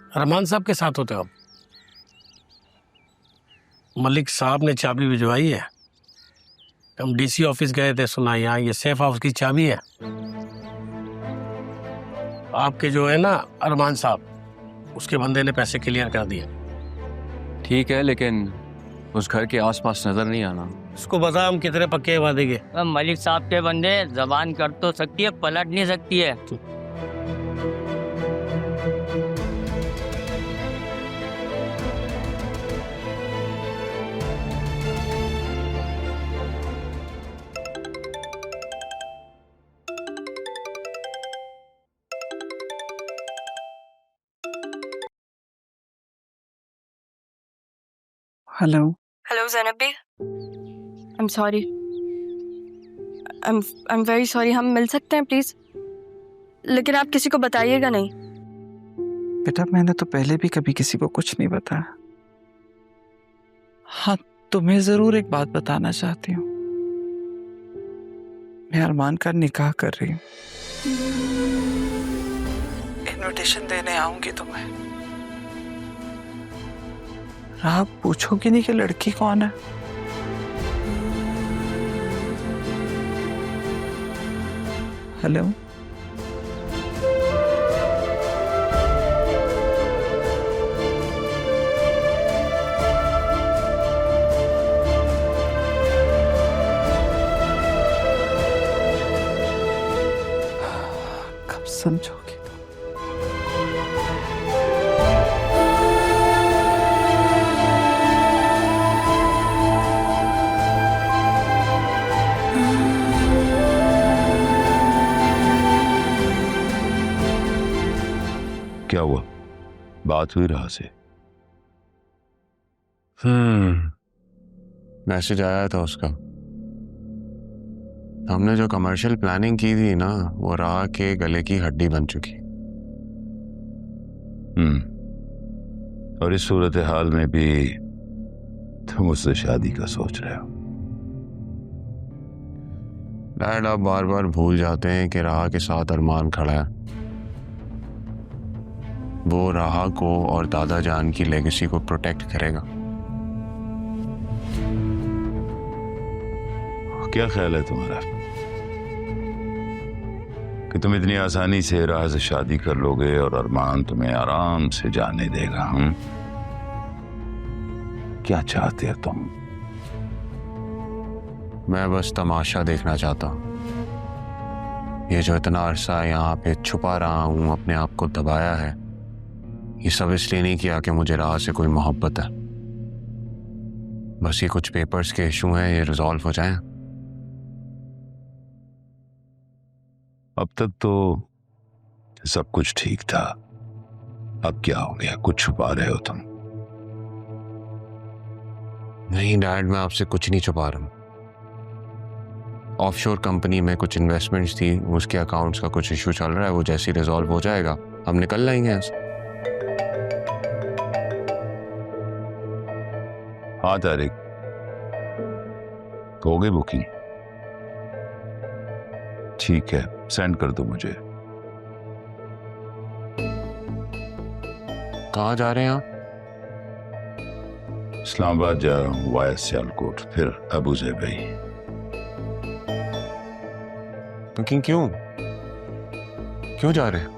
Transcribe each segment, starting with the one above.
रहमान साहब के साथ होते हो आप? मलिक साहब ने चाबी भिजवाई है। हम डीसी ऑफिस गए थे, सुना यहाँ ये सेफ हाउस की चाबी है। आपके जो है ना अरमान साहब, उसके बंदे ने पैसे क्लियर कर दिए। ठीक है, लेकिन उस घर के आसपास नजर नहीं आना। उसको बता हम कितने पक्के वादे के। मलिक साहब के बंदे जबान कर तो सकती है, पलट नहीं सकती है। Hello hello Zainab Bi, I am sorry, I am very sorry. हम मिल सकते हैं प्लीज़, लेकिन आप किसी को बताइएगा नहीं। बेटा, मैंने तो पहले भी कभी किसी को कुछ नहीं बताया। हाँ, तुम्हें जरूर एक बात बताना चाहती हूँ। मैं अरमान का निकाह कर रही हूँ। इनविटेशन देने आऊंगी तुम्हें। आप पूछोगी नहीं कि लड़की कौन है? हेलो, कब समझोगी? क्या हुआ? बात हुई राह से? मैसेज आया था उसका। हमने जो कमर्शियल प्लानिंग की थी ना, वो राह के गले की हड्डी बन चुकी। और इस सूरत हाल में भी तुम उससे शादी का सोच रहे हो? डैड, आप बार बार भूल जाते हैं कि राह के साथ अरमान खड़ा है। वो राह को और दादा जान की लेगेसी को प्रोटेक्ट करेगा। क्या ख्याल है तुम्हारा कि तुम इतनी आसानी से राह से शादी कर लोगे और अरमान तुम्हें आराम से जाने देगा? हम क्या चाहते हो तुम? मैं बस तमाशा देखना चाहता हूं। ये जो इतना अरसा यहाँ पे छुपा रहा हूं, अपने आप को दबाया है, ये सब इसलिए नहीं किया कि मुझे राह से कोई मोहब्बत है। बस ये कुछ पेपर्स के इशू हैं, ये रिजॉल्व हो जाएं। अब तक तो सब कुछ ठीक था, अब क्या हो गया? कुछ छुपा रहे हो तुम? नहीं डैड, मैं आपसे कुछ नहीं छुपा रहा हूं। ऑफशोर कंपनी में कुछ इन्वेस्टमेंट्स थी, उसके अकाउंट्स का कुछ इशू चल रहा है। वो जैसे ही रिजॉल्व हो जाएगा हम निकल जाएंगे यहाँ से। हाँ तारिक, हो गई बुकिंग? ठीक है, सेंड कर दो मुझे। कहाँ जा रहे हैं आप? इस्लामाबाद जा रहा हूँ वाया सियालकोट, फिर अबू ज़ेबी। बुकिंग क्यों क्यों जा रहे हैं?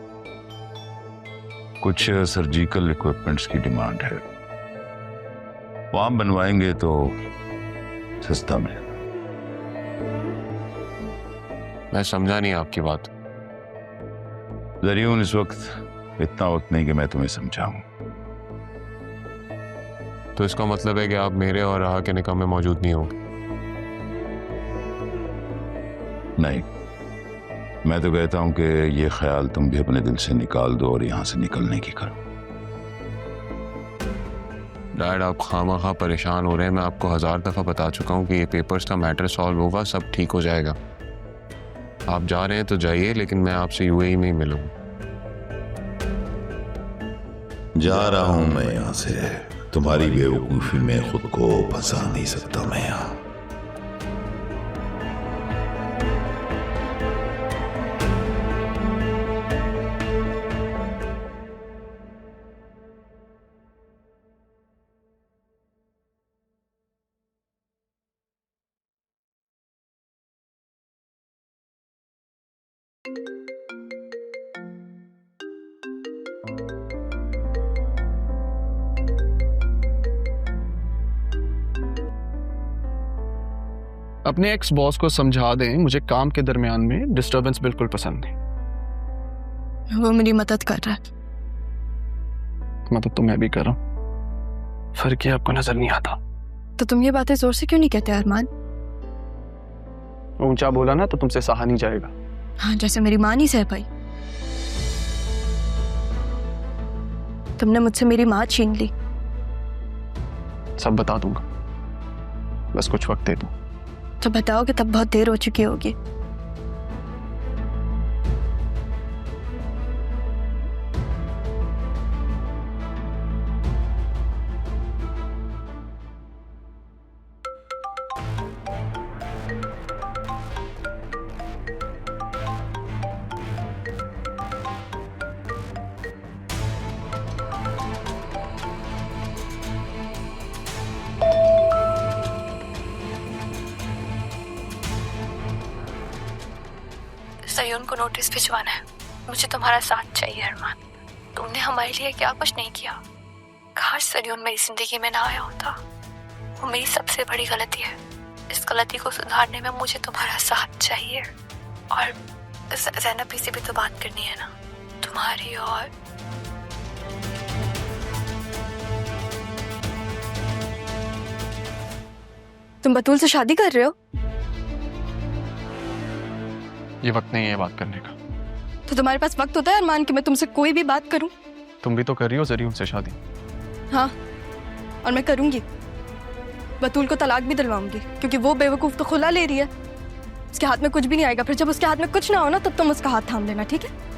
कुछ सर्जिकल इक्विपमेंट्स की डिमांड है, वहां बनवाएंगे तो सस्ता मिलेगा। मैं समझा नहीं आपकी बात। जरियून, इस वक्त इतना वक्त नहीं कि मैं तुम्हें समझाऊं। तो इसका मतलब है कि आप मेरे और राह के निकाह में मौजूद नहीं होंगे? नहीं, मैं तो कहता हूं कि ये ख्याल तुम भी अपने दिल से निकाल दो और यहां से निकलने की करो। डैड, आप खामखा परेशान हो रहे हैं। मैं आपको 1000 दफ़ा बता चुका हूँ कि ये पेपर्स का मैटर सॉल्व होगा, सब ठीक हो जाएगा। आप जा रहे हैं तो जाइए, लेकिन मैं आपसे यूएई में ही मिलूंगा। जा रहा हूं मैं यहां से, तुम्हारी बेवकूफी में खुद को फंसा नहीं सकता मैं यहां। अपने एक्स बॉस को समझा दें मुझे काम के दरमियान में डिस्टरबेंस बिल्कुल पसंद नहीं। वो मेरी मदद कर रहा है। मतलब तो मैं भी कर रहा हूँ, फर्क ये आपको नजर नहीं आता। तो तुम ये बातें जोर से क्यों नहीं कहते अरमान? ऊंचा बोला ना तो तुमसे सहा नहीं जाएगा। हाँ, जैसे मेरी माँ नहीं सह पाई। तुमने मुझसे मेरी माँ छीन ली। सब बता दूंगा, बस कुछ वक्त दे दो। तो बताओगे तब बहुत देर हो चुकी होगी। सयोन को नोटिस भिजवाना है। मुझे तुम्हारा साथ चाहिए अरमान। तुमने हमारे लिए क्या कुछ नहीं किया। काश सयोन मेरी जिंदगी में ना आया होता। वो मेरी सबसे बड़ी गलती है। इस गलती को सुधारने में मुझे तुम्हारा साथ चाहिए। और ज़ैनब से भी तो बात करनी है ना, तुम्हारी। और तुम बतूल से शादी कर रहे हो? ये वक्त नहीं है बात करने का। तो तुम्हारे पास वक्त होता है अरमान कि मैं तुमसे कोई भी बात करूं? तुम भी तो कर रही हो जरियम से शादी। हाँ, और मैं करूंगी। बतूल को तलाक भी दिलवाऊंगी क्योंकि वो बेवकूफ तो खुला ले रही है। उसके हाथ में कुछ भी नहीं आएगा। फिर जब उसके हाथ में कुछ ना हो ना, तब तुम उसका हाथ थाम लेना, ठीक है?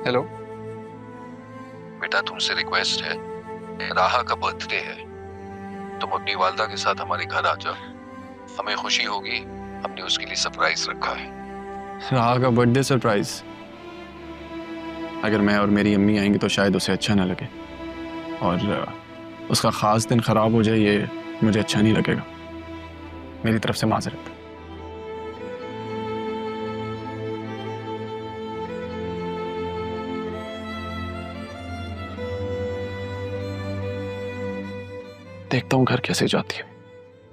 हेलो बेटा, तुमसे रिक्वेस्ट है, राहा का बर्थडे है, तुम अपनी वालदा के साथ हमारे घर आ जाओ। हमें खुशी होगी, हमने उसके लिए सरप्राइज रखा है। राहा का बर्थडे सरप्राइज? अगर मैं और मेरी अम्मी आएंगे तो शायद उसे अच्छा ना लगे, और उसका खास दिन खराब हो जाए ये मुझे अच्छा नहीं लगेगा। मेरी तरफ से माजरत। देखता हूँ घर कैसे जाती है।